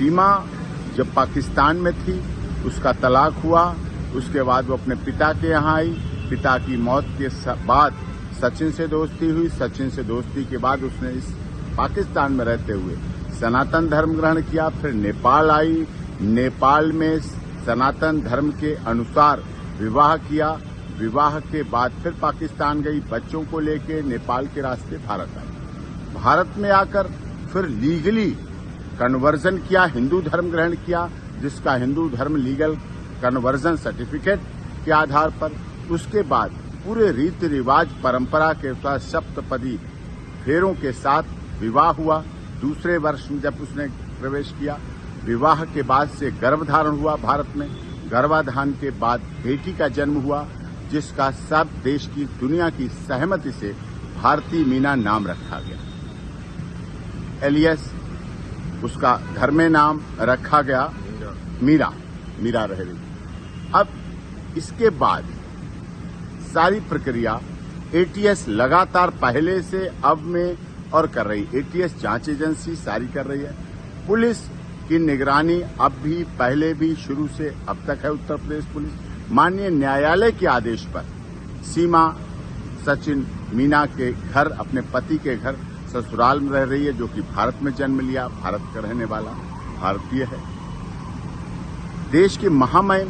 सीमा जब पाकिस्तान में थी, उसका तलाक हुआ, उसके बाद वो अपने पिता के यहाँ आई। पिता की मौत के बाद सचिन से दोस्ती हुई। सचिन से दोस्ती के बाद उसने इस पाकिस्तान में रहते हुए सनातन धर्म ग्रहण किया। फिर नेपाल आई, नेपाल में सनातन धर्म के अनुसार विवाह किया। विवाह के बाद फिर पाकिस्तान गई, बच्चों को लेके नेपाल के रास्ते भारत आई। भारत में आकर फिर लीगली कन्वर्जन किया, हिंदू धर्म ग्रहण किया, जिसका हिंदू धर्म लीगल कन्वर्जन सर्टिफिकेट के आधार पर। उसके बाद पूरे रीति रिवाज परंपरा के साथ सप्तपदी फेरों के साथ विवाह हुआ। दूसरे वर्ष में जब उसने प्रवेश किया, विवाह के बाद से गर्भधारण हुआ भारत में। गर्भाधान के बाद बेटी का जन्म हुआ, जिसका सब देश की दुनिया की सहमति से भारती मीना नाम रखा गया। एलियस उसका घर में नाम रखा गया मीरा रह गई। अब इसके बाद सारी प्रक्रिया एटीएस लगातार पहले से अब में और कर रही। एटीएस जांच एजेंसी सारी कर रही है। पुलिस की निगरानी अब भी पहले भी शुरू से अब तक है। उत्तर प्रदेश पुलिस माननीय न्यायालय के आदेश पर सीमा सचिन मीना के घर, अपने पति के घर ससुराल में रह रही है, जो कि भारत में जन्म लिया, भारत का रहने वाला भारतीय है। देश के महामहिम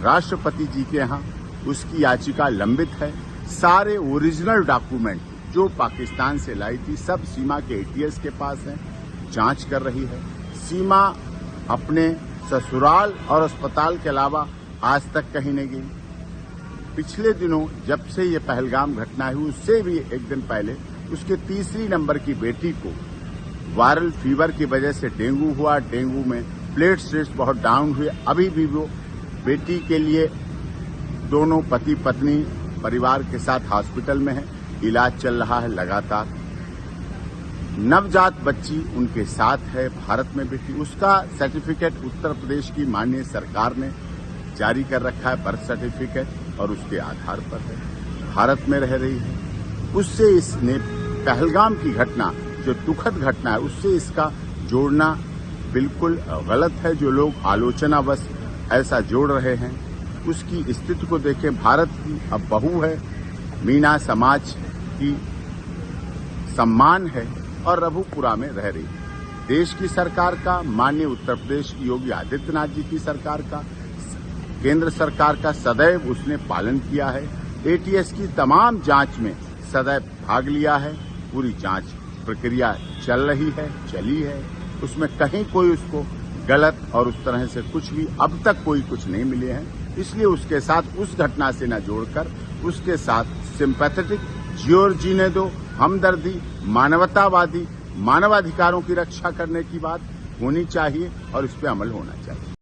राष्ट्रपति जी के यहाँ उसकी याचिका लंबित है। सारे ओरिजिनल डॉक्यूमेंट जो पाकिस्तान से लाई थी सब सीमा के एटीएस के पास हैं, जांच कर रही है। सीमा अपने ससुराल और अस्पताल के अलावा आज तक कहीं नहीं गई। पिछले दिनों जब से ये पहलगाम घटना हुई, उससे भी एक दिन पहले उसके तीसरी नंबर की बेटी को वायरल फीवर की वजह से डेंगू हुआ। डेंगू में प्लेटलेट्स बहुत डाउन हुए। अभी भी वो बेटी के लिए दोनों पति पत्नी परिवार के साथ हॉस्पिटल में है, इलाज चल रहा है लगातार। नवजात बच्ची उनके साथ है भारत में बेटी, उसका सर्टिफिकेट उत्तर प्रदेश की माननीय सरकार ने जारी कर रखा है, बर्थ सर्टिफिकेट, और उसके आधार पर है, भारत में रह रही है। उससे इसने पहलगाम की घटना जो दुखद घटना है उससे इसका जोड़ना बिल्कुल गलत है। जो लोग आलोचनावश ऐसा जोड़ रहे हैं, उसकी स्थिति को देखें। भारत की अब बहू है, मीना समाज की सम्मान है और रघुपुरा में रह रही है। देश की सरकार का, माननीय उत्तर प्रदेश की योगी आदित्यनाथ जी की सरकार का, केंद्र सरकार का सदैव उसने पालन किया है। एटीएस की तमाम जांच में सदैव भाग लिया है। पूरी जांच प्रक्रिया चल रही है, चली है, उसमें कहीं कोई उसको गलत और उस तरह से कुछ भी अब तक कोई कुछ नहीं मिले हैं। इसलिए उसके साथ उस घटना से न जोड़कर उसके साथ सिंपैथेटिक, जियो जीने दो, हमदर्दी, मानवतावादी, मानवाधिकारों की रक्षा करने की बात होनी चाहिए और इस पर अमल होना चाहिए।